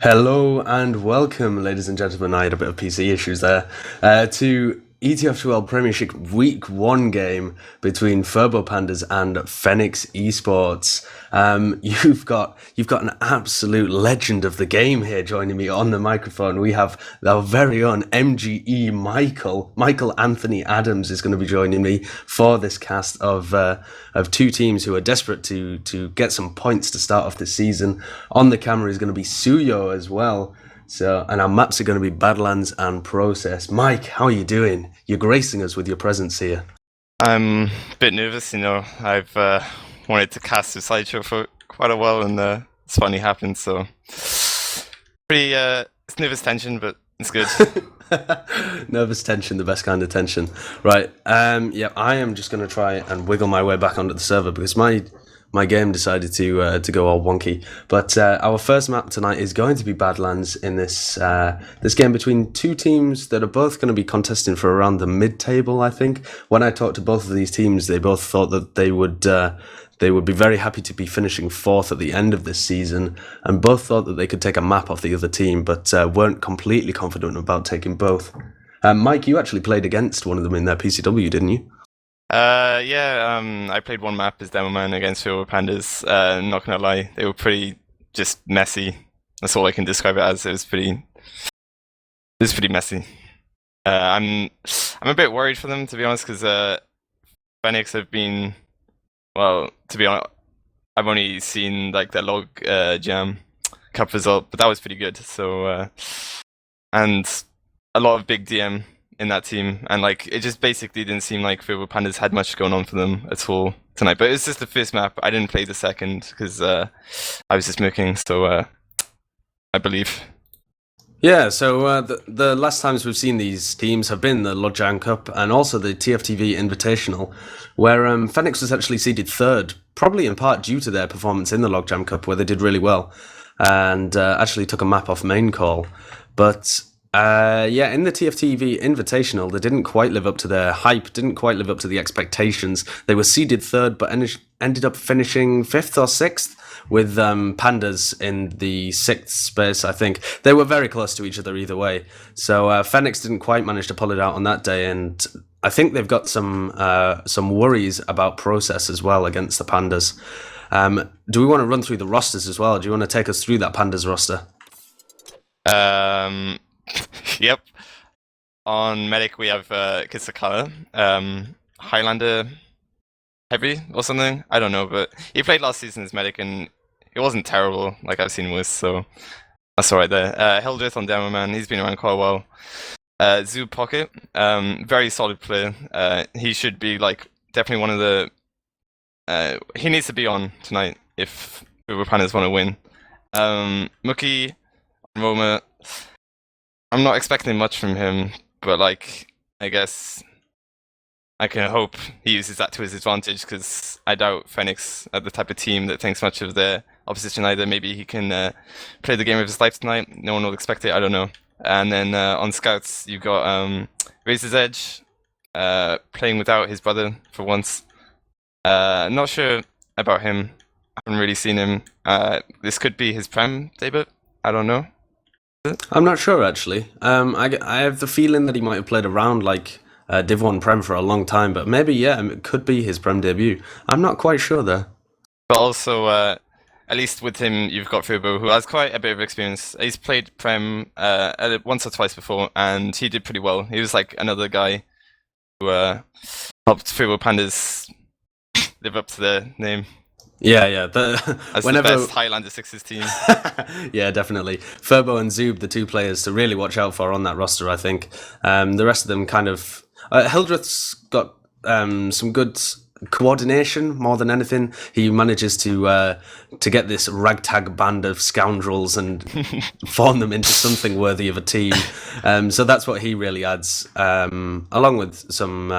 Hello and welcome, ladies and gentlemen. I had a bit of PC issues there. To ETF2L Premiership Week 1 game between Furbo Pandas and Fenneks eSports. You've got an absolute legend of the game here joining me on the microphone. We have our very own MGEMike. Michael Anthony Adams is going to be joining me for this cast of two teams who are desperate to get some points to start off the season. On the camera is going to be Suyooo as well. And our maps are going to be Badlands and Process. Mike, how are you doing? You're gracing us with your presence here. I'm a bit nervous, I've wanted to cast a Sideshow for quite a while, and it's finally happened, so pretty it's nervous tension, but it's good. Nervous tension, the best kind of tension. Right, yeah, I am just going to try and wiggle my way back onto the server because my game decided to go all wonky. But our first map tonight is going to be Badlands in this game between two teams that are both going to be contesting for around the mid-table, I think. When I talked to both of these teams, they both thought that they would be very happy to be finishing fourth at the end of this season, and both thought that they could take a map off the other team, but weren't completely confident about taking both. Mike, you actually played against one of them in their PCW, didn't you? I played one map as Demo Man against Furbo Pandas. Not gonna lie, they were pretty just messy. That's all I can describe it as. It was pretty messy. I'm a bit worried for them, to be honest, because Fenneks have been, well, to be honest, I've only seen like their log jam cup result, but that was pretty good. So and a lot of big DM in that team, and like it just basically didn't seem like Furbo Pandas had much going on for them at all tonight. But it was just the first map. I didn't play the second because I was just milking, so I believe. Yeah, so the last times we've seen these teams have been the Logjam Cup and also the TFTV Invitational, where Fenneks was actually seeded third, probably in part due to their performance in the Logjam Cup, where they did really well and actually took a map off main call. But in the TFTV Invitational, they didn't quite live up to their hype, didn't quite live up to the expectations. They were seeded third, but ended up finishing fifth or sixth with Pandas in the sixth space, I think. They were very close to each other either way. So Fenneks didn't quite manage to pull it out on that day, and I think they've got some worries about process as well against the Pandas. Do we want to run through the rosters as well? Do you want to take us through that Pandas roster? Yep. On Medic we have Kisakala, Highlander Heavy or something. I don't know, but he played last season as Medic and it wasn't terrible like I've seen worse, so that's alright there. Hildreth on Demo Man, he's been around quite a while. Zoo Pocket, very solid player. He should be like definitely one of the he needs to be on tonight if Furbo Pandas want to win. Mookie, Roma, I'm not expecting much from him, but like I guess I can hope he uses that to his advantage, because I doubt Fenneks are the type of team that thinks much of their opposition either. Maybe he can play the game of his life tonight. No one will expect it, I don't know. And then on Scouts, you've got Razor's Edge playing without his brother for once. Not sure about him. I haven't really seen him. This could be his Prem debut. I don't know. I'm not sure, actually. I have the feeling that he might have played around like Div 1 Prem for a long time, but maybe, yeah, it could be his Prem debut. I'm not quite sure, though. But also, at least with him, you've got Furbo, who has quite a bit of experience. He's played Prem once or twice before, and he did pretty well. He was like another guy who helped Furbo Pandas live up to their name. Yeah. As the best Highlander 6's team. Yeah, definitely. Furbo and Zoob, the two players to really watch out for on that roster, I think. The rest of them kind of... Hildreth's got some good coordination more than anything. He manages to get this ragtag band of scoundrels and form them into something worthy of a team. So that's what he really adds, along with some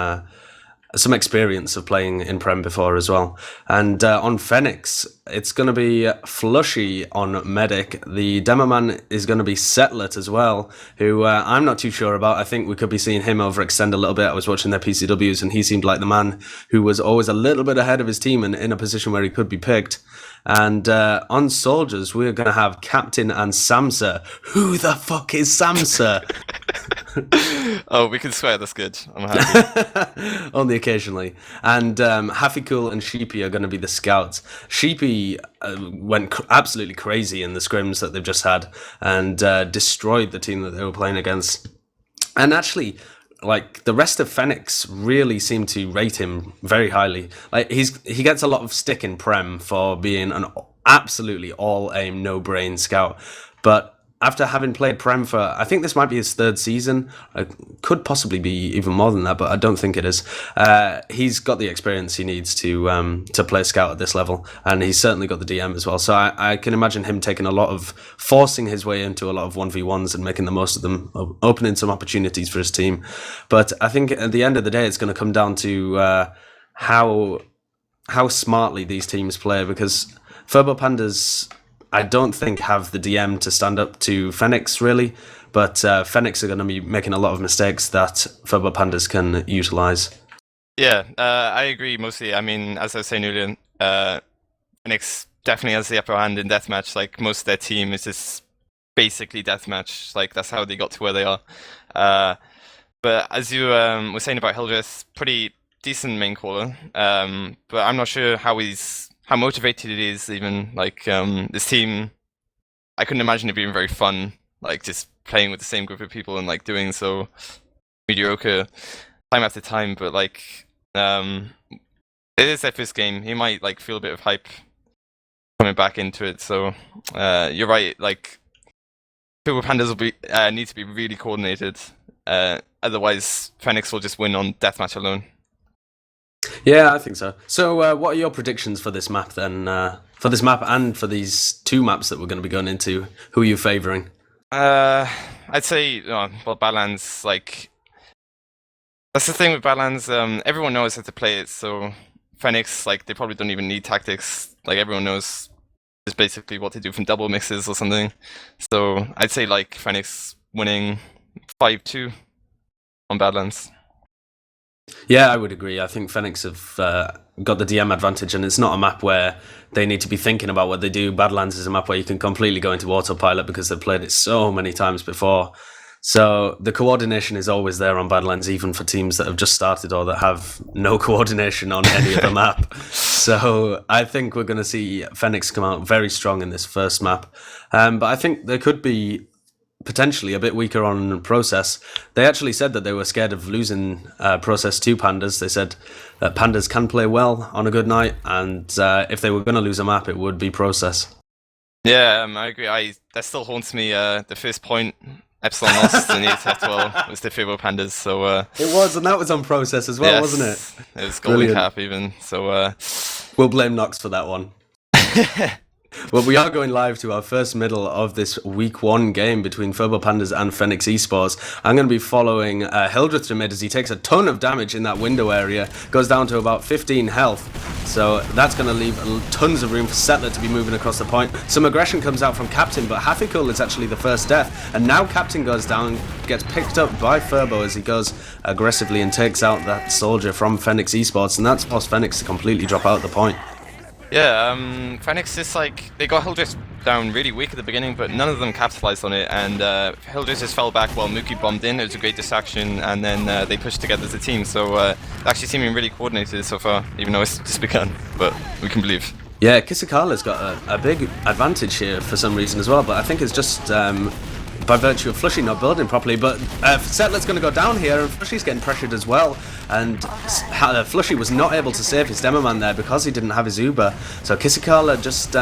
experience of playing in Prem before as well. And on Fenneks, it's going to be Flushy on Medic. The Demo Man is going to be Setlet as well, who I'm not too sure about. I think we could be seeing him overextend a little bit. I was watching their PCWs and he seemed like the man who was always a little bit ahead of his team and in a position where he could be picked. And on Soldiers, we're going to have Captain and Samsa. Who the fuck is Samsa? Oh, we can swear. That's good. I'm happy. Only occasionally. And Hafikul and Sheepy are going to be the scouts. Sheepy went absolutely crazy in the scrims that they've just had and destroyed the team that they were playing against. And actually, like, the rest of Fenneks really seem to rate him very highly. Like, he gets a lot of stick in Prem for being an absolutely all-aim, no-brain scout. But after having played Prem for, I think this might be his 3rd season, could possibly be even more than that, but I don't think it is. He's got the experience he needs to play scout at this level, and he's certainly got the DM as well. So I can imagine him taking a lot of, forcing his way into a lot of 1v1s and making the most of them, opening some opportunities for his team. But I think at the end of the day, it's going to come down to how smartly these teams play, because Furbo Pandas, I don't think, have the DM to stand up to Fenneks, really, but Fenneks are going to be making a lot of mistakes that Furbo Pandas can utilize. Yeah, I agree mostly. I mean, as I was saying earlier, Fenneks definitely has the upper hand in deathmatch. Like, most of their team is just basically deathmatch. Like, that's how they got to where they are. But as you were saying about Hildreth, pretty decent main caller. But I'm not sure how motivated it is, even. Like, this team, I couldn't imagine it being very fun, like, just playing with the same group of people and, like, doing so mediocre time after time. But, like, it is their first game. He might, like, feel a bit of hype coming back into it. So you're right, like, Furbo Pandas will need to be really coordinated. Otherwise, Fenneks will just win on deathmatch alone. Yeah, I think so. So what are your predictions for this map then? For this map and for these 2 maps that we're going to be going into, who are you favouring? I'd say, well, Badlands, like, that's the thing with Badlands, everyone knows how to play it, so Fenneks, like, they probably don't even need tactics. Like, everyone knows just basically what to do from double mixes or something. So I'd say, like, Fenneks winning 5-2 on Badlands. Yeah, I would agree. I think Fenneks have got the DM advantage, and it's not a map where they need to be thinking about what they do. Badlands is a map where you can completely go into autopilot because they've played it so many times before. So the coordination is always there on Badlands, even for teams that have just started or that have no coordination on any other map. So I think we're going to see Fenneks come out very strong in this first map. But I think there could be potentially a bit weaker on Process. They actually said that they were scared of losing Process to Pandas. They said that Pandas can play well on a good night, and if they were going to lose a map, it would be Process. Yeah, I agree. That still haunts me. The first point Epsilon lost in the ETF2L was the Furbo Pandas. So it was, and that was on Process as well, yes, wasn't it? It was Golden Cap even. So we'll blame Nox for that one. Well, we are going live to our first middle of this week 1 game between Furbo Pandas and Fenneks eSports. I'm going to be following Hildreth to mid as he takes a ton of damage in that window area, goes down to about 15 health. So that's going to leave tons of room for Settler to be moving across the point. Some aggression comes out from Captain, but Hafikul is actually the first death. And now Captain goes down, gets picked up by Furbo as he goes aggressively and takes out that soldier from Fenneks eSports. And that's forced Fenneks to completely drop out the point. Yeah, Fenneks just, like, they got Hildreth down really weak at the beginning, but none of them capitalized on it, and Hildreth just fell back while Mookie bombed in. It was a great distraction, and then they pushed together as a team, so actually seeming really coordinated so far, even though it's just begun, but we can believe. Yeah, Kisakala's got a big advantage here for some reason as well, but I think it's just by virtue of Flushy not building properly. But Settler's going to go down here, and Flushy's getting pressured as well. And Flushy was not able to save his demo man there because he didn't have his Uber. So Kisakala just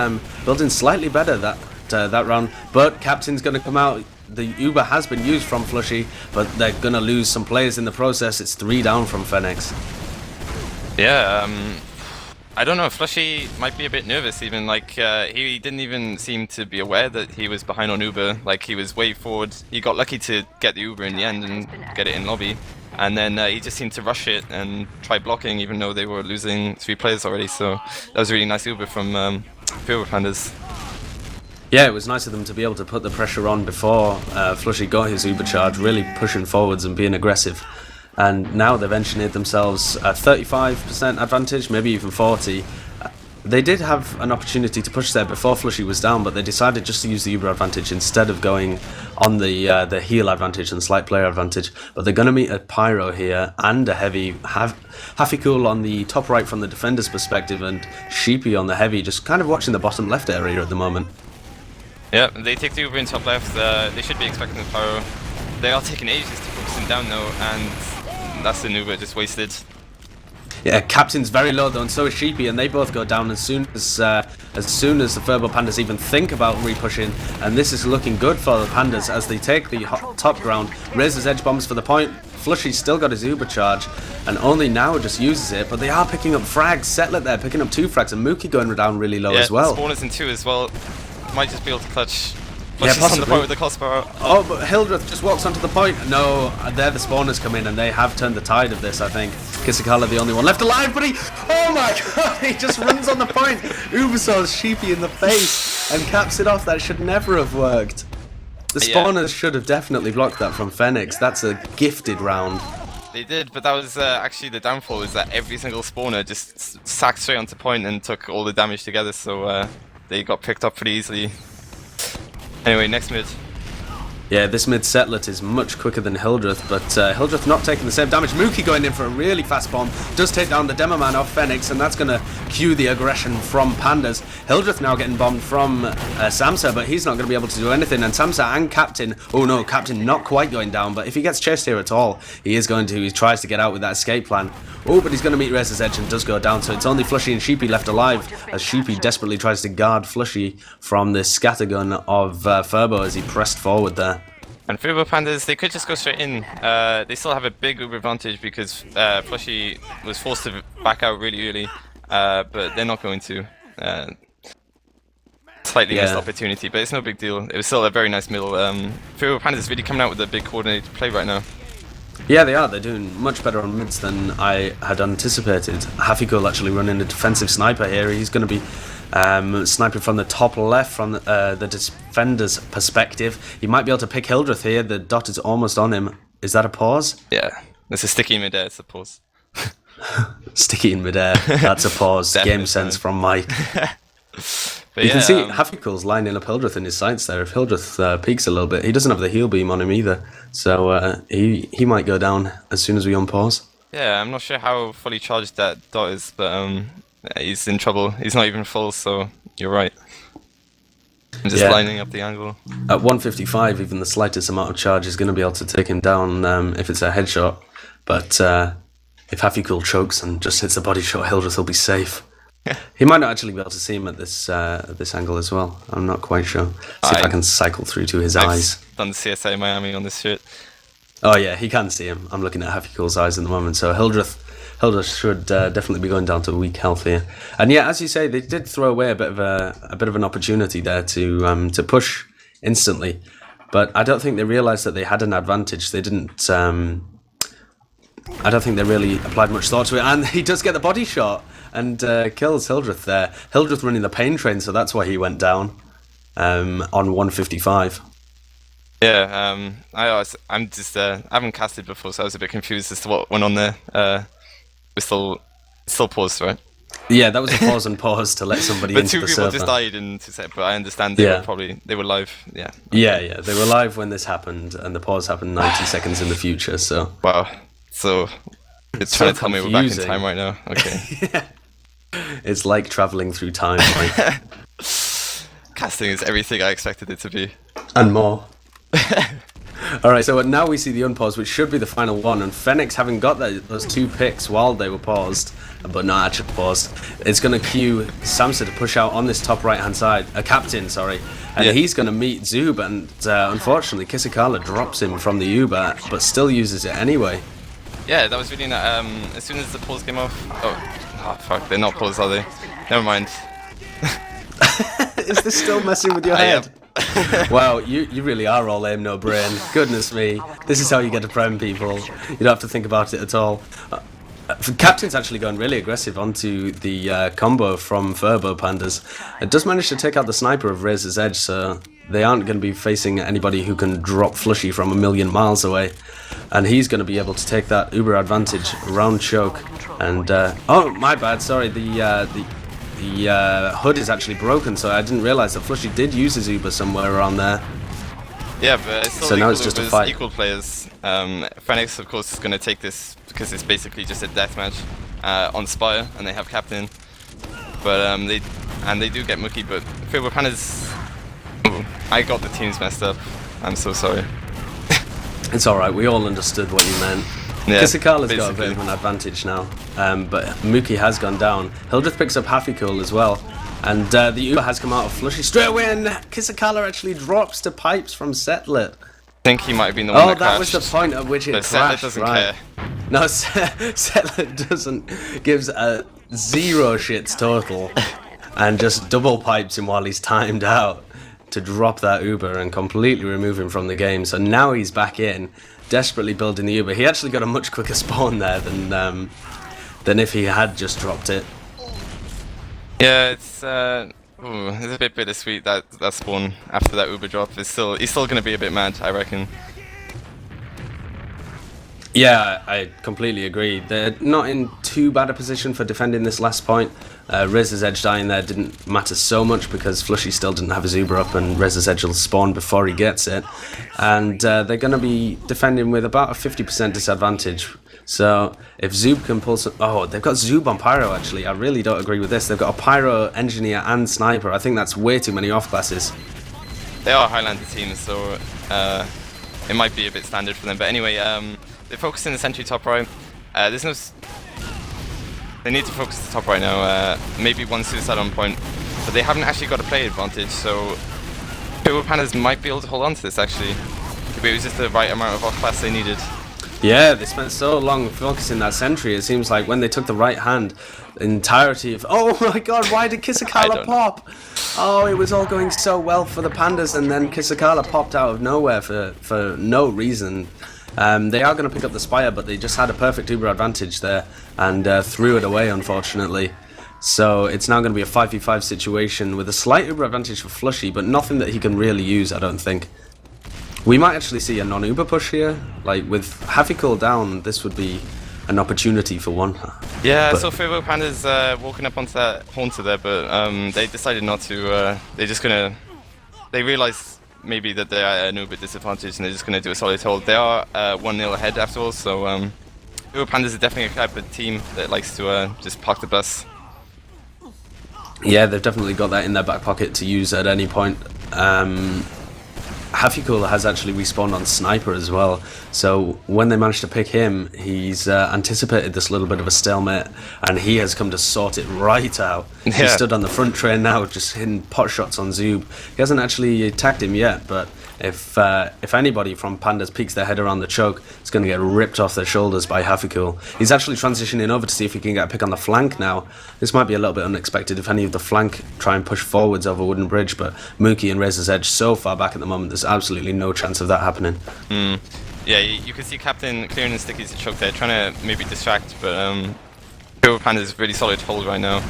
building slightly better that round. But Captain's going to come out. The Uber has been used from Flushy, but they're going to lose some players in the process. It's 3 down from Fenneks. Yeah, I don't know, Flushy might be a bit nervous even, like, he didn't even seem to be aware that he was behind on Uber, like, he was way forward. He got lucky to get the Uber in the end and get it in lobby, and then he just seemed to rush it and try blocking even though they were losing 3 players already, so that was a really nice Uber from Furbo Pandas. Yeah, it was nice of them to be able to put the pressure on before Flushy got his Uber charge, really pushing forwards and being aggressive. And now they've engineered themselves a 35% advantage, maybe even 40. They did have an opportunity to push there before Flushy was down, but they decided just to use the Uber advantage instead of going on the heal advantage and slight player advantage. But they're going to meet a Pyro here and a Heavy. Happy Cool on the top right from the defender's perspective, and Sheepy on the Heavy, just kind of watching the bottom left area at the moment. Yeah, they take the Uber in top left. They should be expecting the Pyro. They are taking ages to focus him down though, and that's an Uber just wasted. Yeah, Captain's very low though, and so is Sheepy, and they both go down as soon as the Furbo Pandas even think about repushing. And this is looking good for the Pandas as they take the top ground. Razor's Edge bombs for the point. Flushy's still got his Uber charge, and only now just uses it. But they are picking up frags. Setlet there picking up 2 frags, and Mookie going down really low as well. Spawners in 2 as well. Might just be able to clutch. Yeah, on the point with the crossbar. Oh, but Hildreth just walks onto the point. No, there the spawners come in, and they have turned the tide of this, I think. Kisakala the only one left alive, but oh my god, he just runs on the point. Ubersaur's Sheepy in the face and caps it off. That should never have worked. The spawners should have definitely blocked that from Fenneks. That's a gifted round. They did, but that was actually the downfall, is that every single spawner just sacked straight onto point and took all the damage together, so they got picked up pretty easily. Anyway, next mid. Yeah, this mid Setlet is much quicker than Hildreth, but Hildreth not taking the same damage. Mookie going in for a really fast bomb, does take down the Demo Man off Fenneks, and that's going to cue the aggression from Pandas. Hildreth now getting bombed from Samsa, but he's not going to be able to do anything, and Samsa and Captain, oh no, Captain not quite going down, but if he gets chased here at all, he is going to, he tries to get out with that escape plan. Oh, but he's going to meet Razor's Edge and does go down, so it's only Flushy and Sheepy left alive, as Sheepy desperately tries to guard Flushy from the scattergun of Furbo as he pressed forward there. And Furbo Pandas, they could just go straight in. They still have a big Uber advantage because Flushy was forced to back out really early, but they're not going to. Slightly missed opportunity, but it's no big deal. It was still a very nice middle. Furbo Pandas is really coming out with a big coordinated play right now. Yeah, they are. They're doing much better on mids than I had anticipated. Hafiko actually running a defensive sniper here. He's going to be sniping from the top left from the defender's perspective. He might be able to pick Hildreth here. The dot is almost on him. Is that a pause? Yeah, it's a sticky midair. It's a pause. Sticky in midair. That's a pause. Game sense from Mike. But you can see Hafiko's lining up Hildreth in his sights there. If Hildreth peeks a little bit, he doesn't have the heal beam on him either, so he might go down as soon as we unpause. Yeah, I'm not sure how fully charged that dot is, but he's in trouble. He's not even full, so you're right. I'm just lining up the angle. At 155, even the slightest amount of charge is going to be able to take him down if it's a headshot, but if Hafiko chokes and just hits the body shot, Hildreth will be safe. He might not actually be able to see him at this angle as well. I'm not quite sure. See if I can cycle through to his eyes. I've done the CSA Miami on this shit. Oh yeah, he can see him. I'm looking at Hafiko's eyes at the moment. So Hildreth should definitely be going down to weak health here. And yeah, as you say, they did throw away a bit of an opportunity there to push instantly. But I don't think they realised that they had an advantage. They didn't. I don't think they really applied much thought to it. And he does get the body shot and kills Hildreth there. Hildreth running the pain train, so that's why he went down on 155. Yeah, I haven't casted before, so I was a bit confused as to what went on there. We're still paused, right? Yeah, that was a pause and pause to let somebody into the server. But 2 people just died in 2 seconds, but I understand they were live. Yeah. Yeah, they were live when this happened, and the pause happened 90 seconds in the future. So wow, so it's trying to tell me we're back in time right now. Okay. Yeah. It's like traveling through time. Like. Casting is everything I expected it to be, and more. Alright, so now we see the unpause, which should be the final one, and Fenneks, having got those 2 picks while they were paused, but not actually paused, it's going to cue Samsa to push out on this top right hand side, Captain, sorry, and he's going to meet Zoob, and unfortunately Kisakala drops him from the Uber, but still uses it anyway. Yeah, that was really nice. As soon as the pause came off, oh fuck, they're not paused, are they? Never mind. Is this still messing with your head? Wow, you really are all aim no brain. Goodness me, this is how you get to prem people. You don't have to think about it at all. Captain's actually going really aggressive onto the combo from Furbo Pandas. It does manage to take out the sniper of Razor's Edge, so they aren't going to be facing anybody who can drop Flushy from a million miles away. And he's going to be able to take that Uber advantage around choke. And oh, my bad, sorry, the hood is actually broken, so I didn't realize that Flushy did use his Uber somewhere around there. Yeah, but it's still So now equal it's just a Ubers, fight. equal players. Fenneks, of course, is going to take this because it's basically just a deathmatch on Spire, and they have Captain. But they do get Mookie, but Furbo Pandas... Ooh, I got the teams messed up. I'm so sorry. It's alright, we all understood what you meant. Yeah, Kisakala's got a basically. bit of an advantage now, but Mookie has gone down. Hildreth picks up Hafikul as well, and the Uber has come out of Flushy straight away, and Kisakala actually drops to pipes from Setlet. I think he might have been the one that that crashed. was the point at which it But crashed, Setlet doesn't right? care. No, Setlet gives a 0 shits total, and just double pipes him while he's timed out to drop that Uber and completely remove him from the game. So now he's back in, desperately building the Uber. He actually got a much quicker spawn there than if he had just dropped it. Yeah, it's a bit bittersweet that spawn after that Uber drop. He's still going to be a bit mad, I reckon. Yeah, I completely agree. They're not in too bad a position for defending this last point. Rez's Edge dying there didn't matter so much because Flushy still didn't have his Uber up, and Rez's Edge will spawn before he gets it. And they're going to be defending with about a 50% disadvantage. So if Zoob can pull some... Oh, they've got Zoob on Pyro, actually. I really don't agree with this. They've got a Pyro, Engineer, and Sniper. I think that's way too many off-classes. They are Highlander teams, so it might be a bit standard for them. But anyway, they're focusing the sentry top right. There's no... They need to focus the top right now. Maybe one suicide on point. But they haven't actually got a play advantage, so... Furbo Pandas might be able to hold on to this, actually. If it was just the right amount of off-class they needed. Yeah, they spent so long focusing that sentry. It seems like when they took the right hand, the entirety of... Oh my god, why did Kisakala pop? Oh, it was all going so well for the Pandas, and then Kisakala popped out of nowhere for no reason. They are going to pick up the Spire, but they just had a perfect Uber advantage there and threw it away, unfortunately. So it's now going to be a 5v5 situation with a slight Uber advantage for Flushy, but nothing that he can really use, I don't think. We might actually see a non-Uber push here. Like, with Hafikul down, this would be an opportunity for one. Yeah, so Furbo Pandas walking up onto that Haunter there, but they decided not to. They're just gonna... They realised maybe that they are at an Uber disadvantage, and they're just gonna do a solid hold. They are 1-0 ahead after all, so Furbo Pandas is definitely a type of team that likes to just park the bus. Yeah, they've definitely got that in their back pocket to use at any point. Hafikul has actually respawned on Sniper as well, so when they managed to pick him, he's anticipated this little bit of a stalemate, and he has come to sort it right out. Yeah. He stood on the front train now, just hitting pot shots on Zoob. He hasn't actually attacked him yet, but if anybody from Pandas peeks their head around the choke, it's going to get ripped off their shoulders by Hafikul. He's actually transitioning over to see if he can get a pick on the flank now. This might be a little bit unexpected if any of the flank try and push forwards over Wooden Bridge, but Mookie and Rez's Edge so far back at the moment, there's absolutely no chance of that happening. Yeah, you can see Captain clearing the stickies to choke there, trying to maybe distract, but Furbo Pandas is really solid hold right now.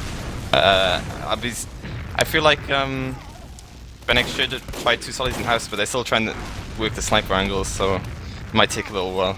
I feel like Fenneks should try 2 solids in house, but they're still trying to work the sniper angles, so it might take a little while.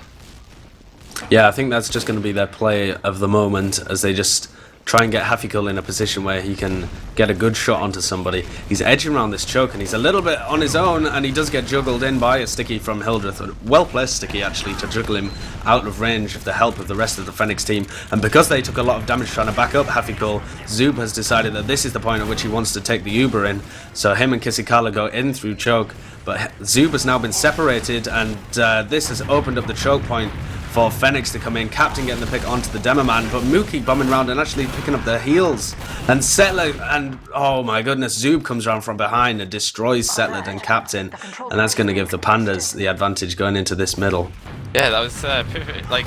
Yeah, I think that's just going to be their play of the moment, as they just try and get Hafikul in a position where he can get a good shot onto somebody. He's edging around this choke, and he's a little bit on his own, and he does get juggled in by a sticky from Hildreth. A well-placed sticky, actually, to juggle him out of range of the help of the rest of the Fenneks team. And because they took a lot of damage trying to back up Hafikul, Zoob has decided that this is the point at which he wants to take the Uber in. So him and Kisakala go in through choke, but Zoob has now been separated, and this has opened up the choke point for Fenneks to come in. Captain getting the pick onto the demo man, but Mookie bombing around and actually picking up their heals. And Settler, and oh my goodness, Zoob comes around from behind and destroys Settler and Captain, and that's going to give the Pandas the advantage going into this middle. Yeah, that was perfect. Like,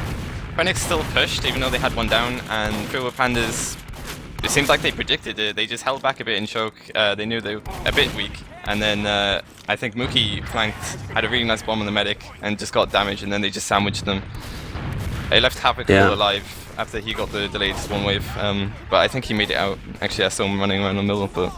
Fenneks still pushed even though they had one down, and Furbo Pandas, it seems like they predicted it. They just held back a bit in choke. They knew they were a bit weak, and then I think Mookie flanked, had a really nice bomb on the medic, and just got damaged, and then they just sandwiched them. They left Hafikul alive after he got the delayed spawn wave, but I think he made it out. Actually, I saw him running around the middle, but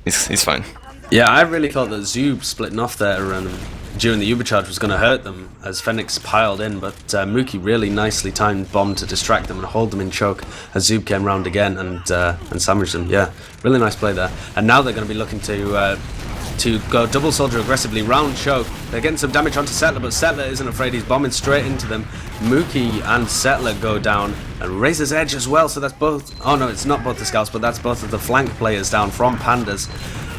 he's fine. Yeah, I really thought that Zoob splitting off there, and during the Ubercharge was going to hurt them as Fenneks piled in, but Mookie really nicely timed bomb to distract them and hold them in choke as Zoob came round again and sandwiched them. Yeah, really nice play there. And now they're going to be looking to go double soldier aggressively round choke. They're getting some damage onto Settler, but Settler isn't afraid. He's bombing straight into them. Mookie and Settler go down, and Razor's Edge as well. So that's both. Oh no, it's not both the scouts, but that's both of the flank players down from Pandas.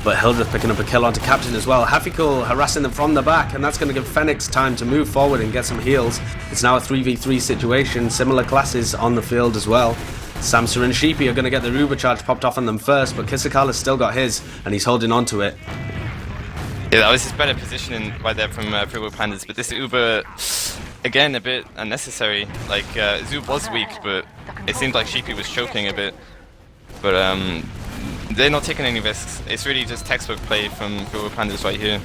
But Hildreth picking up a kill onto Captain as well. Hafikool harassing them from the back, and that's going to give Fenneks time to move forward and get some heals. It's now a 3v3 situation. Similar classes on the field as well. Samsa and Sheepy are going to get the Uber charge popped off on them first, but Kisakala's still got his, and he's holding on to it. Yeah, that was his better positioning right there from Furbo Pandas, but this Uber, again, a bit unnecessary. Like, Zoob was weak, but it seemed like Sheepy was choking a bit. But they're not taking any risks. It's really just textbook play from Furbo Pandas right here.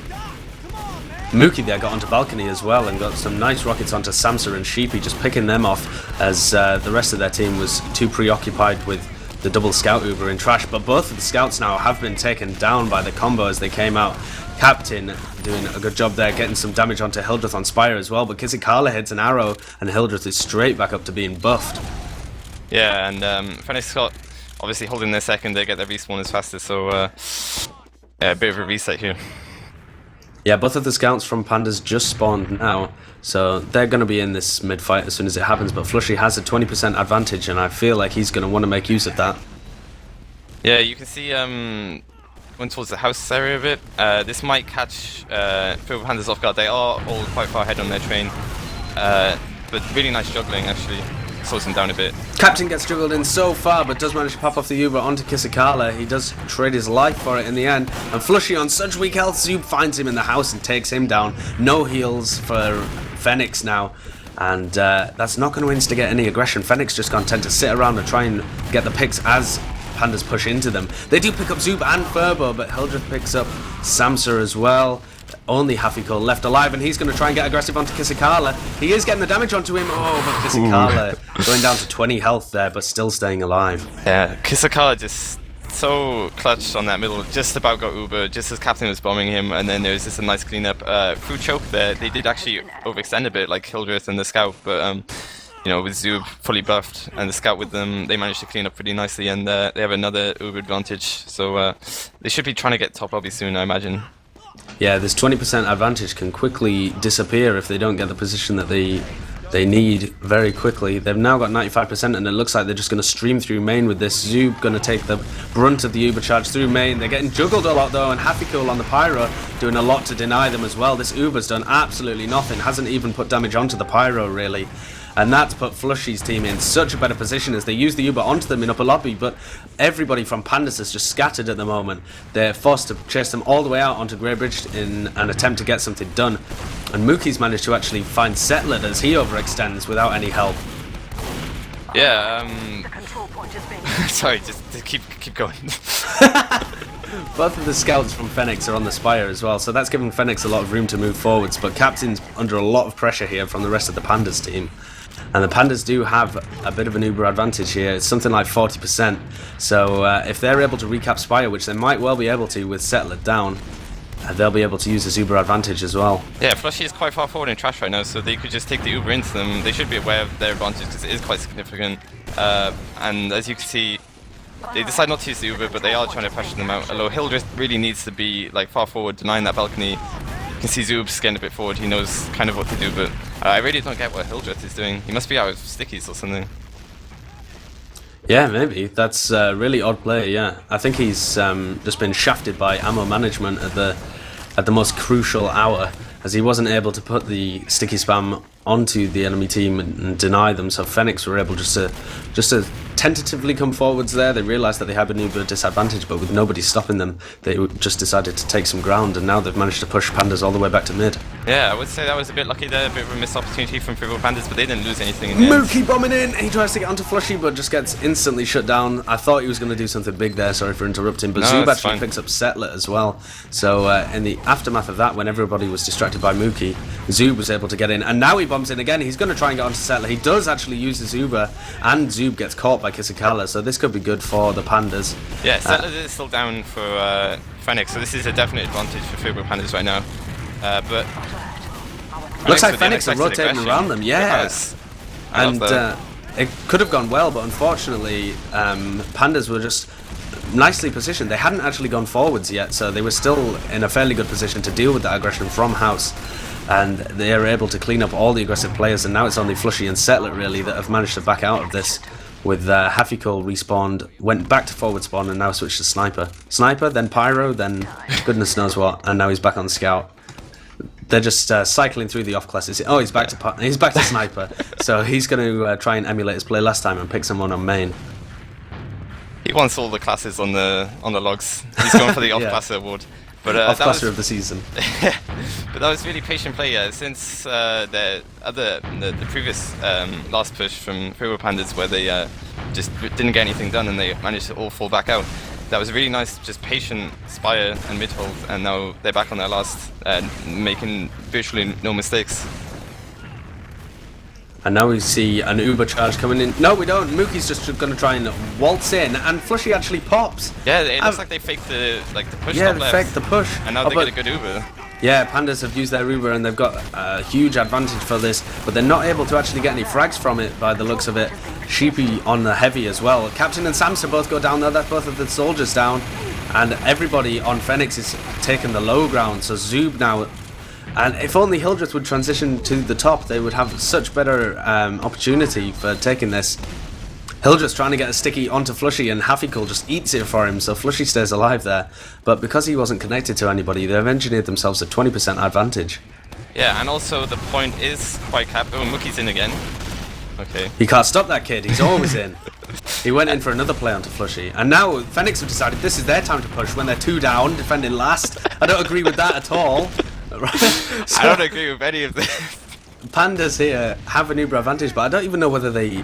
Mookie there got onto balcony as well and got some nice rockets onto Samsa and Sheepy, just picking them off as the rest of their team was too preoccupied with the double scout Uber in trash. But both of the scouts now have been taken down by the combo as they came out. Captain doing a good job there, getting some damage onto Hildreth on Spire as well, but Kisakala hits an arrow and Hildreth is straight back up to being buffed. Yeah, and Fenneks got obviously holding their second, they get their respawn as fastest, so yeah, a bit of a reset here. Yeah, both of the scouts from Pandas just spawned now, so they're going to be in this mid-fight as soon as it happens, but Flushy has a 20% advantage, and I feel like he's going to want to make use of that. Yeah, you can see going towards the house area a bit. This might catch Furbo Pandas off guard. They are all quite far ahead on their train, but really nice juggling actually. Slows them down a bit. Captain gets juggled in so far, but does manage to pop off the Uber onto Kisakala. He does trade his life for it in the end. And Flushy on such weak health, Zoob finds him in the house and takes him down. No heals for Fenneks now. And that's not going to instigate any aggression. Fenneks just content to sit around and try and get the picks as Pandas push into them. They do pick up Zoob and Furbo, but Hildreth picks up Samsa as well. Only Hafikool left alive, and he's going to try and get aggressive onto Kisakala. He is getting the damage onto him. Oh, but Kisakala going down to 20 health there, but still staying alive. Yeah, Kisakala just so clutch on that middle, just about got Uber, just as Captain was bombing him, and then there was just a nice cleanup. Through choke there, they did actually overextend a bit, like Hildreth and the scout, but you know, with Zoob fully buffed and the scout with them, they managed to clean up pretty nicely, and they have another Uber advantage, so they should be trying to get top lobby soon, I imagine. Yeah, this 20% advantage can quickly disappear if they don't get the position that they need very quickly. They've now got 95%, and it looks like they're just going to stream through main with this. Zoob going to take the brunt of the Uber charge through main. They're getting juggled a lot though, and Hafikool on the Pyro doing a lot to deny them as well. This Uber's done absolutely nothing, hasn't even put damage onto the Pyro really. And that's put Flushy's team in such a better position as they use the Uber onto them in upper lobby, but everybody from Pandas is just scattered at the moment. They're forced to chase them all the way out onto Grey Bridge in an attempt to get something done. And Mookie's managed to actually find Settler as he overextends without any help. Yeah, sorry, just keep going. Both of the scouts from Fenneks are on the Spire as well, so that's giving Fenneks a lot of room to move forwards, but Captain's under a lot of pressure here from the rest of the Pandas team. And the Pandas do have a bit of an Uber advantage here. It's something like 40%. So if they're able to recap Spire, which they might well be able to with Settler down, they'll be able to use this Uber advantage as well. Yeah, Flushy is quite far forward in trash right now, so they could just take the Uber into them. They should be aware of their advantage because it is quite significant. And as you can see, they decide not to use the Uber, but they are trying to pressure them out. Although Hildreth really needs to be like far forward, denying that balcony. You can see Zoob's getting a bit forward. He knows kind of what to do, but I really don't get what Hildreth is doing. He must be out of stickies or something. Yeah, maybe. That's a really odd play, yeah. I think he's just been shafted by ammo management at the most crucial hour, as he wasn't able to put the sticky spam onto the enemy team and deny them, so Fenneks were able just to tentatively come forwards there. They realised that they had an Uber disadvantage, but with nobody stopping them, they just decided to take some ground, and now they've managed to push Pandas all the way back to mid. Yeah, I would say that was a bit lucky there, a bit of a missed opportunity from Furbo Pandas, but they didn't lose anything in the end. Mookie bombing in, he tries to get onto Flushy, but just gets instantly shut down. I thought he was going to do something big there, sorry for interrupting, but Zoob actually picks up Settler as well. So in the aftermath of that, when everybody was distracted by Mookie, Zoob was able to get in, and now he bombs in again. He's going to try and get onto Settler. He does actually use his Uber, and Zoob gets caught by Kisakala, so this could be good for the Pandas. Yeah, Settler is still down for Fenneks, so this is a definite advantage for Furbo Pandas right now. but Looks like with the Fenneks are unexpected rotating aggression. around them, yeah. Yes. I love And that. it could have gone well, but unfortunately, Pandas were just nicely positioned. They hadn't actually gone forwards yet, so they were still in a fairly good position to deal with that aggression from House. And they are able to clean up all the aggressive players, and now it's only Flushy and Settler really that have managed to back out of this. With Hafiko respawned, went back to forward spawn, and now switched to Sniper. Sniper, then Pyro, then goodness knows what, and now he's back on Scout. They're just cycling through the off classes. Oh, he's back to Sniper, so he's going to try and emulate his play last time and pick someone on main. He wants all the classes on the logs. He's going for the off-classer award. But off-classer of the season. But that was really patient play. Since the previous last push from Furbo Pandas, where they just didn't get anything done and they managed to all fall back out. That was really nice, just patient Spire and mid hold, and now they're back on their last, making virtually no mistakes. And now we see an Uber charge coming in. No, we don't. Mookie's just going to try and waltz in, and Flushy actually pops. Yeah, it looks like they faked the push. Yeah, top they left, faked the push. and now they get a good Uber. Yeah, Pandas have used their Uber and they've got a huge advantage for this, but they're not able to actually get any frags from it by the looks of it. Sheepy on the heavy as well. Captain and Samson both go down there, that's both of the soldiers down, and everybody on Fenneks is taking the low ground, so Zoob now. And if only Hildreth would transition to the top, they would have such better opportunity for taking this. Hildreth's trying to get a sticky onto Flushy, and Hafiko just eats it for him, so Flushy stays alive there. But because he wasn't connected to anybody, they've engineered themselves a 20% advantage. Yeah, and also the point is quite capped. Oh, Mookie's in again. Okay. He can't stop that kid, he's always in. He went in for another play onto Flushy, and now Fenneks have decided this is their time to push when they're 2 down, defending last. I don't agree with that at all. So, I don't agree with any of this. Pandas here have an Uber advantage, but I don't even know whether they...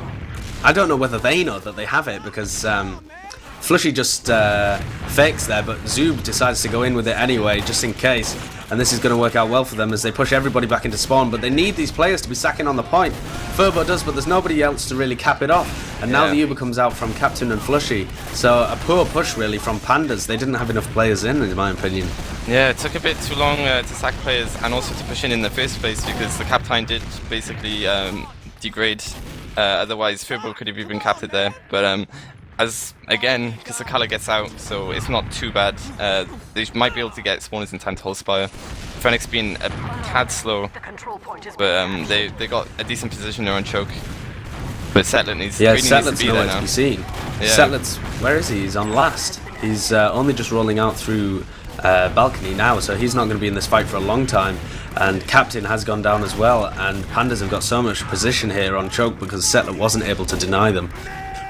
I don't know whether they know that they have it, because Flushy just fakes there, but Zoob decides to go in with it anyway, just in case. And this is going to work out well for them as they push everybody back into spawn, but they need these players to be sacking on the point. Furbo does, but there's nobody else to really cap it off. And now the Uber comes out from Captain and Flushy. So a poor push really from Pandas. They didn't have enough players in my opinion. Yeah, it took a bit too long to sack players and also to push in the first place, because the Captain did basically degrade. Otherwise Furbo could have even capped it there. But as again, Kisakala gets out, so it's not too bad. They might be able to get spawners in time to hold Spire. Fenneks being a tad slow, but they got a decent position there on choke. But Settler needs, really needs to be there now. To be seen. Yeah. Settler's, where is he? He's on last. He's only just rolling out through balcony now, so he's not going to be in this fight for a long time. And Captain has gone down as well, and Pandas have got so much position here on choke because Settler wasn't able to deny them.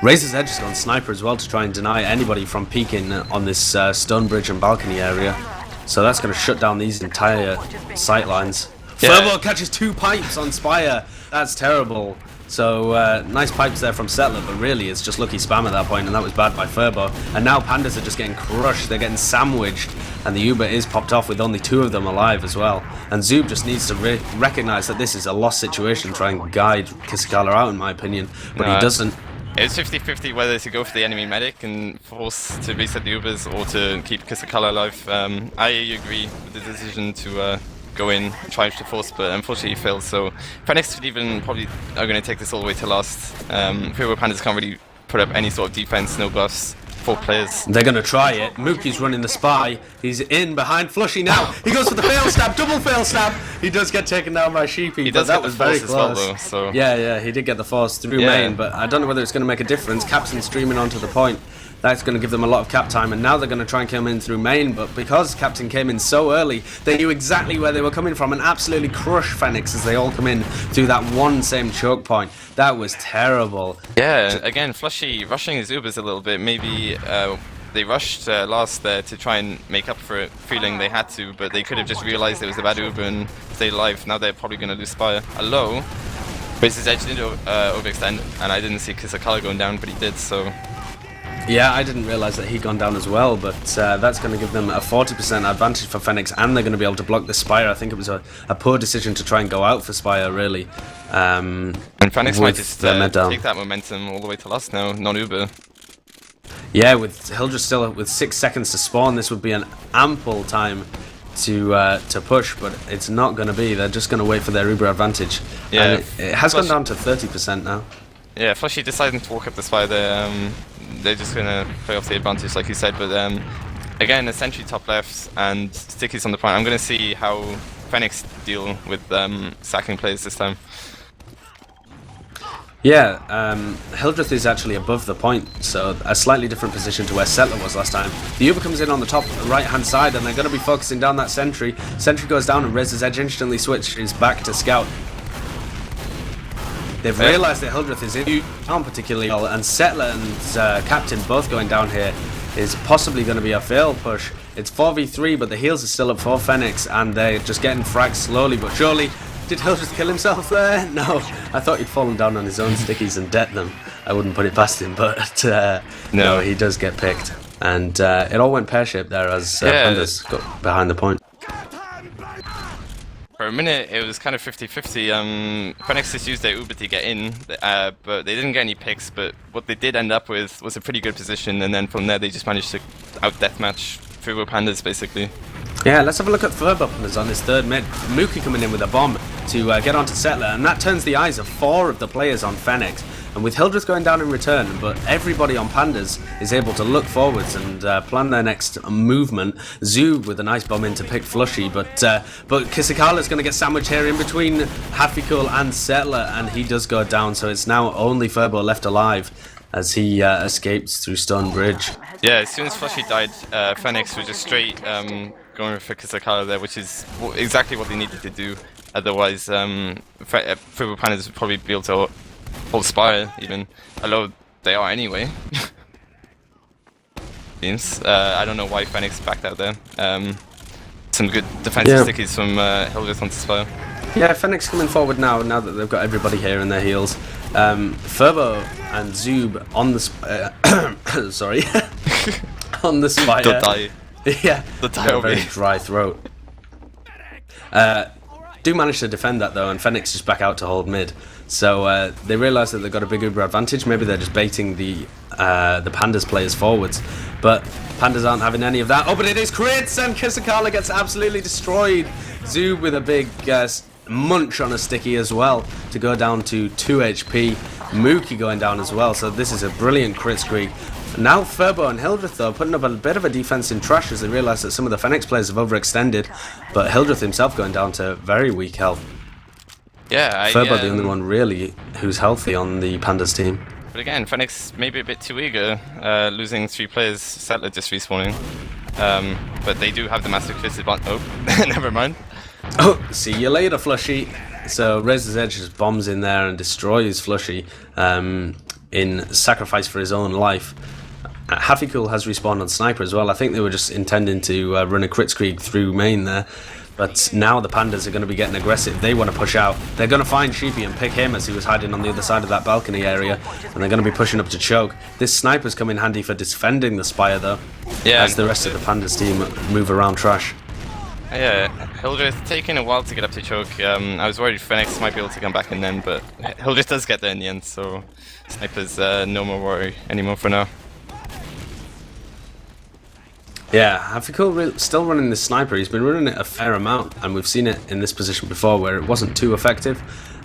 Razor's Edge has gone Sniper as well to try and deny anybody from peeking on this stone bridge and balcony area. So that's going to shut down these entire sight lines. Yeah. Furbo catches 2 pipes on Spire. That's terrible. So nice pipes there from Settler, but really it's just lucky spam at that point, and that was bad by Furbo. And now Pandas are just getting crushed, they're getting sandwiched, and the Uber is popped off with only 2 of them alive as well. And Zoob just needs to recognise that this is a lost situation, try and guide Kisakala out in my opinion, but he doesn't. It's 50-50 whether to go for the enemy medic and force to reset the Ubers or to keep Kisakala alive. I agree with the decision to go in, try to force, but unfortunately he failed. So Fenneks even probably are going to take this all the way to last. Furbo Pandas can't really put up any sort of defense, no buffs, 4 players. They're going to try it. Mookie's running the spy. He's in behind Flushy now. He goes for the fail stab, double fail stab. He does get taken down by Sheepy, but that was very close. Well, though, so. Yeah, he did get the force through main, but I don't know whether it's going to make a difference. Captain's streaming onto the point. That's going to give them a lot of cap time, and now they're going to try and come in through main, but because Captain came in so early, they knew exactly where they were coming from and absolutely crush Fenneks as they all come in through that one same choke point. That was terrible. Yeah, again, Flushy rushing his Ubers a little bit. Maybe they rushed last there to try and make up for it, feeling they had to, but they could have just realized it was a bad Uber and stayed alive. Now they're probably going to lose Spire. A low. Razor's Edge did overextend, and I didn't see Kisakala going down, but he did, so... Yeah, I didn't realise that he'd gone down as well, but that's going to give them a 40% advantage for Fenneks, and they're going to be able to block the Spire. I think it was a poor decision to try and go out for Spire, really. And Fenneks might just take that momentum all the way to last now, non-Uber. Yeah, with Hildreth still with 6 seconds to spawn, this would be an ample time to push, but it's not going to be. They're just going to wait for their Uber advantage. Yeah, and it has gone down to 30% now. Yeah, Flushy deciding to walk up the spire. They're just going to play off the advantage, like you said. But again, a sentry top left and Sticky's on the point. I'm going to see how Fenneks deal with sacking players this time. Yeah, Hildreth is actually above the point, so a slightly different position to where Settler was last time. The Uber comes in on the top right-hand side, and they're going to be focusing down that sentry. Sentry goes down, and Razor's Edge instantly switches back to Scout. They've realised that Hildreth is in down particularly well, and Settler and Captain both going down here is possibly going to be a fail push. It's 4v3, but the heals are still up for Fenneks, and they're just getting fragged slowly but surely. Did Hildreth kill himself there? No. I thought he'd fallen down on his own stickies and dead them. I wouldn't put it past him, but no, he does get picked. And it all went pear-shaped there as Pandas got behind the point. For a minute, it was kind of 50-50. Fenneks just used their Uber to get in, but they didn't get any picks. But what they did end up with was a pretty good position, and then from there they just managed to out-deathmatch Furbo Pandas, basically. Yeah, let's have a look at Furbo on his third mid. Mookie coming in with a bomb to get onto Settler, and that turns the eyes of 4 of the players on Fenneks. And with Hildreth going down in return, but everybody on Pandas is able to look forwards and plan their next movement. Zoob with a nice bomb in to pick Flushy, but Kisakala's going to get sandwiched here in between Hafikul and Settler, and he does go down, so it's now only Furbo left alive as he escapes through Stone Bridge. Yeah, as soon as Flushy died, Fenneks was just straight going for Kisakala there, which is exactly what they needed to do. Otherwise, Furbo Pandas would probably be able to hold Spire, even, although they are anyway. I don't know why Fenneks backed out there. Some good defensive stickies from Hildreth onto Spire. Yeah, Fenneks coming forward now that they've got everybody here in their heels. Furbo and Zoob on the sorry, on the Spire. Don't die. Yeah, a very dry throat. Do manage to defend that though, and Fenneks is back out to hold mid. So they realise that they've got a big Uber advantage. Maybe they're just baiting the Pandas players forwards, but Pandas aren't having any of that. Oh, but it is crits, and Kisakala gets absolutely destroyed. Zoob with a big munch on a sticky as well to go down to 2 HP. Mookie going down as well. So this is a brilliant crit streak. Now Furbo and Hildreth though putting up a bit of a defense in trash as they realise that some of the Fenneks players have overextended, but Hildreth himself going down to very weak health. Yeah, Furbo the only one really who's healthy on the Pandas team. But again, Fenneks maybe a bit too eager, losing 3 players, Settler just respawning. But they do have the massive disadvantage. Oh, never mind. Oh, see you later, Flushy. So Razor's Edge just bombs in there and destroys Flushy in sacrifice for his own life. Hafikul has respawned on Sniper as well. I think they were just intending to run a crit streak through main there. But now the Pandas are going to be getting aggressive. They want to push out. They're going to find Sheepy and pick him as he was hiding on the other side of that balcony area. And they're going to be pushing up to choke. This Sniper's come in handy for defending the Spire though. Yeah, as the rest of the Pandas team move around trash. Yeah, Hildreth taking a while to get up to choke. I was worried Fenneks might be able to come back in then, but Hildreth does get there in the end, so Sniper's no more worry anymore for now. Yeah, Hafikul still running the Sniper. He's been running it a fair amount, and we've seen it in this position before where it wasn't too effective.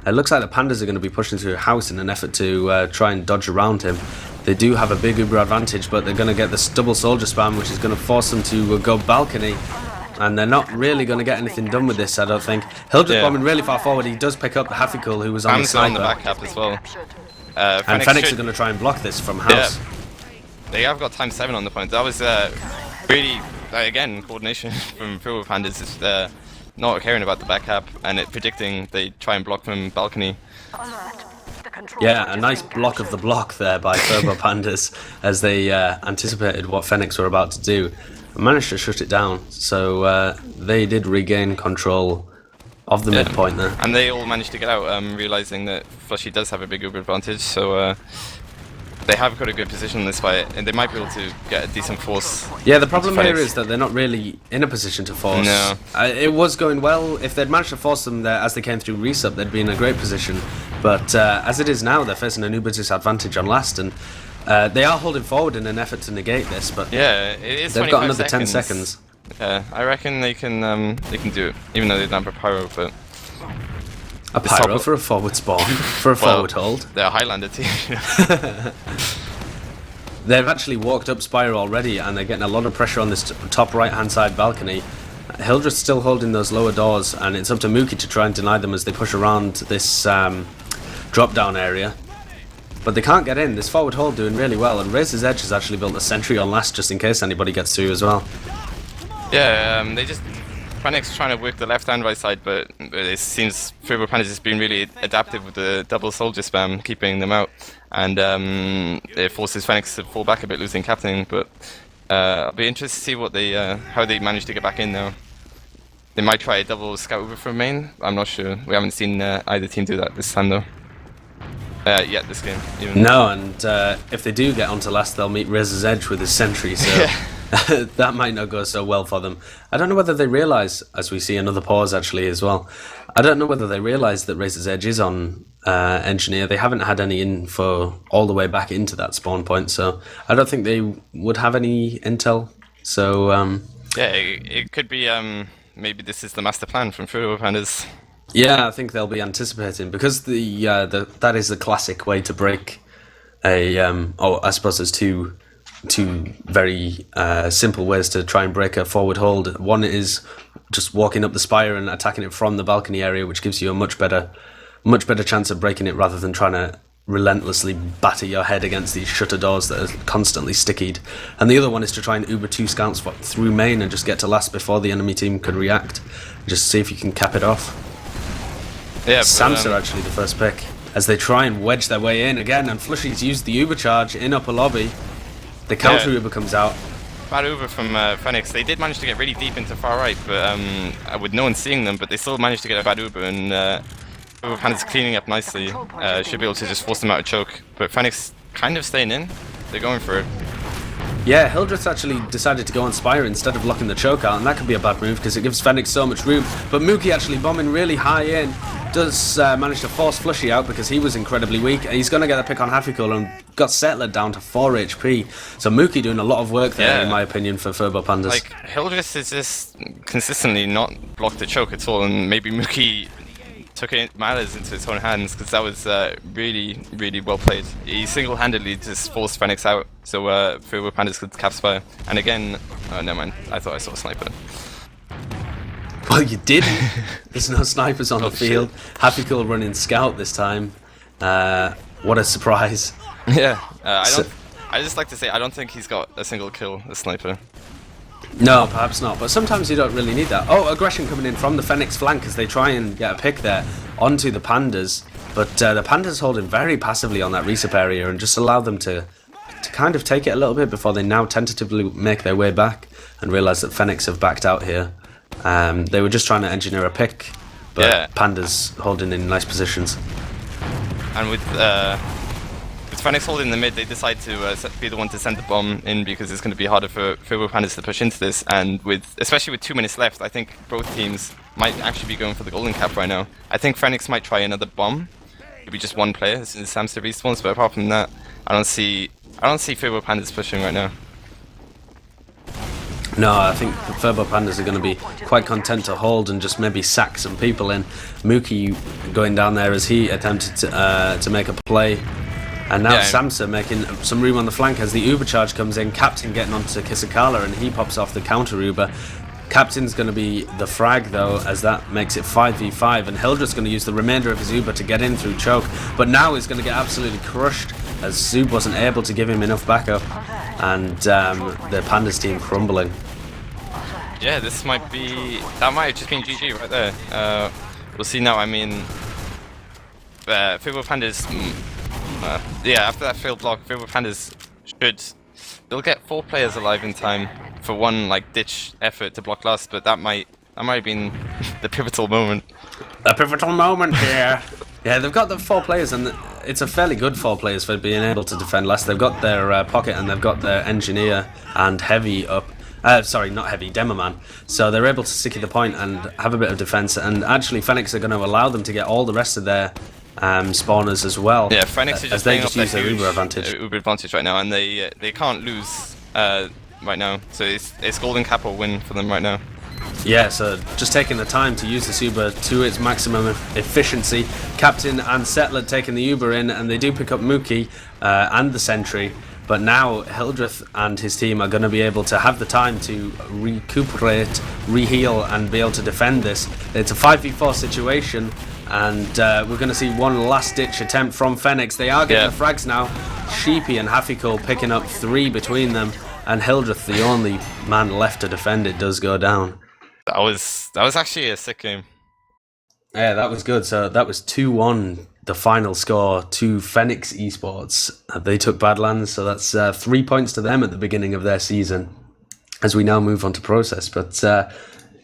It looks like the Pandas are going to be pushing through a house in an effort to try and dodge around him. They do have a big Uber advantage, but they're going to get this double soldier spam, which is going to force them to go balcony. And they're not really going to get anything done with this, I don't think. Hildreth bombing really far forward. He does pick up the Hafikul, who was on the Sniper. On the back cap as well. And Fenneks are going to try and block this from house. Yeah. They have got ×7 on the point. That was really, again, coordination from Furbo Pandas is not caring about the back cap and predicting they try and block from balcony. Yeah, a nice block of the block there by Furbo Pandas as they anticipated what Fenneks were about to do. Managed to shut it down, so they did regain control of the midpoint there. And they all managed to get out, realising that Flushy does have a big Uber advantage, so they have got a good position in this fight, and they might be able to get a decent force. Yeah, the problem here is that they're not really in a position to force. No. It was going well. If they'd managed to force them there as they came through resub, they'd be in a great position. But as it is now, they're facing an Uber disadvantage on last, and they are holding forward in an effort to negate this, but yeah, it is they've got another 10 seconds. seconds. Yeah, I reckon they can do it, even though they don't have a pyro, but A pyro for a forward spawn, for a forward hold. They're a Highlander team. They've actually walked up Spire already, and they're getting a lot of pressure on this top right-hand side balcony. Hildreth's still holding those lower doors, and it's up to Mookie to try and deny them as they push around this drop-down area. But they can't get in. This forward hold doing really well, and Razor's Edge has actually built a sentry on last just in case anybody gets through as well. Yeah, they just... Fenneks trying to work the left and right side, but it seems Furbo Pandas has been really adaptive with the double soldier spam, keeping them out. And it forces Fenneks to fall back a bit, losing captain, but I'll be interested to see what they how they manage to get back in now. They might try a double scout over from main, I'm not sure. We haven't seen either team do that this time though. Yet this game. Even. No, and if they do get onto last, they'll meet Razor's Edge with his sentry, so that might not go so well for them. I don't know whether they realise, as we see another pause actually as well, I don't know whether they realise that Razor's Edge is on Engineer. They haven't had any info all the way back into that spawn point, so I don't think they would have any intel. So yeah, it could be maybe this is the master plan from Furbo Pandas. Yeah, I think they'll be anticipating, because that is the classic way to break a I suppose there's two very simple ways to try and break a forward hold. One is just walking up the spire and attacking it from the balcony area, which gives you a much better chance of breaking it rather than trying to relentlessly batter your head against these shutter doors that are constantly stickied. And the other one is to try and uber 2 scouts through main and just get to last before the enemy team could react. Just see if you can cap it off. Yeah, Samps are actually the first pick as they try and wedge their way in again, and Flushy's used the Uber charge in upper lobby. The counter Uber comes out. Bad Uber from Fenneks. They did manage to get really deep into far right, but with no one seeing them, but they still managed to get a bad Uber, and Furbo Pandas cleaning up nicely. Should be able to just force them out of choke, but Fenneks kind of staying in. They're going for it. Yeah, Hildreth's actually decided to go on Spire instead of locking the choke out, and that could be a bad move because it gives Fenneks so much room. But Mookie actually bombing really high in does manage to force Flushy out because he was incredibly weak. He's going to get the pick on Hafikul and got Settler down to 4 HP. So Mookie doing a lot of work there, in my opinion, for Furbo Pandas. Like, Hildreth is just consistently not blocked the choke at all, and maybe Mookie took matters into his own hands, because that was really, really well played. He single-handedly just forced Fenneks out, so Furbo Pandas could cap Spire. And again, oh, never mind, I thought I saw a sniper. Well, you didn't. There's no snipers on the field. Hafikul running scout this time. What a surprise. Yeah, I just like to say, I don't think he's got a single kill, a sniper. No, perhaps not, but sometimes you don't really need that. Oh, aggression coming in from the Fenneks flank as they try and get a pick there onto the Pandas, but the Pandas holding very passively on that resup area and just allow them to kind of take it a little bit before they now tentatively make their way back and realise that Fenneks have backed out here. They were just trying to engineer a pick, but Pandas holding in nice positions. And with Fenneks holding the mid, they decide to be the one to send the bomb in, because it's going to be harder for Furbo Pandas to push into this. And especially with 2 minutes left, I think both teams might actually be going for the golden cap right now. I think Fenneks might try another bomb, maybe just one player as Samster respawns. But apart from that, I don't see Furbo Pandas pushing right now. No, I think the Furbo Pandas are going to be quite content to hold and just maybe sack some people in. Mookie going down there as he attempted to make a play. And now Samsa making some room on the flank as the Uber charge comes in. Captain getting onto Kisakala and he pops off the counter Uber. Captain's going to be the frag though, as that makes it 5v5, and Hildreth's going to use the remainder of his Uber to get in through choke. But now he's going to get absolutely crushed as Zub wasn't able to give him enough backup, and the Pandas team crumbling. Yeah, this might be... that might have just been GG right there. We'll see now. I mean, Furbo Pandas... yeah, after that failed block, Furbo Pandas they'll get 4 players alive in time for one ditch effort to block last, but that might have been the pivotal moment. A pivotal moment here. Yeah, they've got the 4 players, and it's a fairly good 4 players for being able to defend last. They've got their pocket and they've got their engineer and heavy up. Sorry, not heavy, Demoman. So they're able to sticky the point and have a bit of defense, and actually Fenneks are going to allow them to get all the rest of their spawners as well. Yeah, Fenneks are just they playing just up use their Uber advantage. Uber advantage right now, and they can't lose right now. So it's golden cap or win for them right now. Yeah, so just taking the time to use this Uber to its maximum efficiency. Captain and Settler taking the Uber in, and they do pick up Mookie and the Sentry. But now Hildreth and his team are going to be able to have the time to recuperate, reheal, and be able to defend this. It's a 5v4 situation, and we're going to see one last-ditch attempt from Fenneks. They are getting the frags now. Sheepy and Hafiko picking up 3 between them, and Hildreth, the only man left to defend it, does go down. That was actually a sick game. Yeah, that was good. So that was 2-1, the final score to Fenneks eSports. They took Badlands, so that's 3 points to them at the beginning of their season, as we now move on to process. But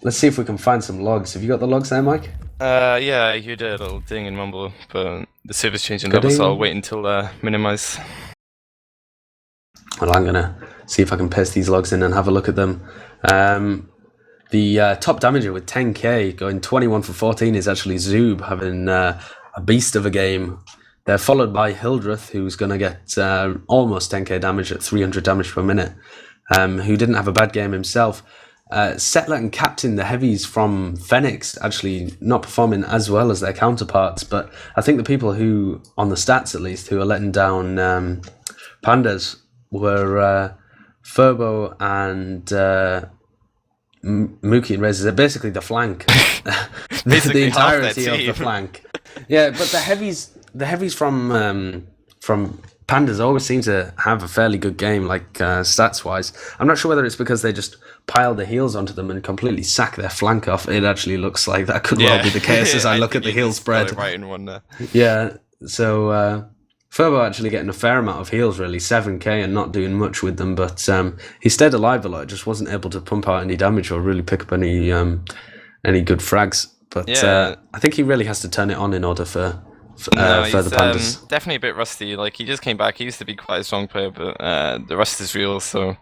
let's see if we can find some logs. Have you got the logs there, Mike? Yeah, I heard a little ding and mumble, but the server's changing level, so I'll wait until minimize. Well, I'm going to see if I can paste these logs in and have a look at them. The top damager with 10k, going 21 for 14, is actually Zoob, having a beast of a game. They're followed by Hildreth, who's going to get almost 10k damage at 300 damage per minute, who didn't have a bad game himself. Settler and Captain, the heavies from Fenneks, actually not performing as well as their counterparts, but I think the people who, on the stats at least, who are letting down Pandas were Furbo and Mookie and Rez. Basically the flank. The entirety of the flank. Yeah, but the heavies from Pandas always seem to have a fairly good game, like stats wise. I'm not sure whether it's because they just pile the heals onto them and completely sack their flank off. It actually looks like that could well be the case as I look at the heal spread. Right in one there. Yeah, so Furbo actually getting a fair amount of heals, really, 7k, and not doing much with them, but he stayed alive a lot, just wasn't able to pump out any damage or really pick up any good frags. But I think he really has to turn it on in order for the Pandas. Definitely a bit rusty. Like, he just came back. He used to be quite a strong player, but the rust is real, so...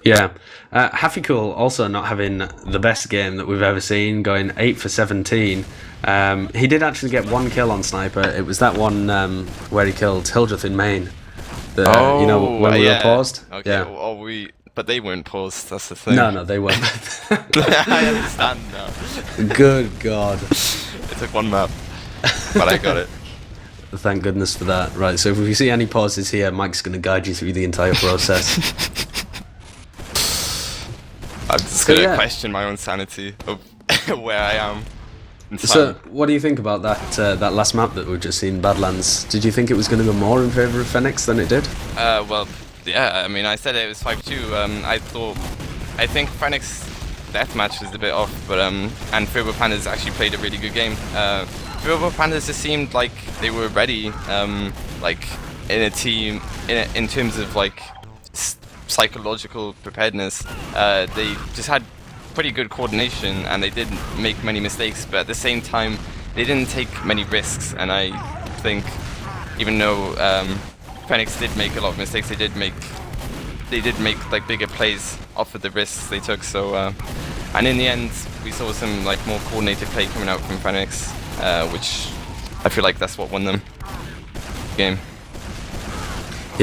Yeah. Hafiko also not having the best game that we've ever seen, going 8 for 17. He did actually get 1 kill on Sniper. It was that one where he killed Hildreth in main. You know, when we were paused. Okay. Yeah. But they weren't paused, that's the thing. No, they weren't. I understand now. Good God. It took 1 map, but I got it. Thank goodness for that. Right, so if we see any pauses here, Mike's going to guide you through the entire process. I'm just going to question my own sanity of where I am. So, what do you think about that last map that we've just seen, Badlands? Did you think it was going to go more in favour of Fenneks than it did? Well, yeah, I mean, I said it was 5-2. I think Fenneks' deathmatch was a bit off, but and Furbo Pandas actually played a really good game. Furbo Pandas just seemed like they were ready, like in a team, in terms of like psychological preparedness. They just had pretty good coordination, and they didn't make many mistakes, but at the same time they didn't take many risks. And I think even though Fenneks did make a lot of mistakes, they did make like bigger plays off of the risks they took. So and in the end we saw some like more coordinated play coming out from Fenneks, which I feel like that's what won them the game.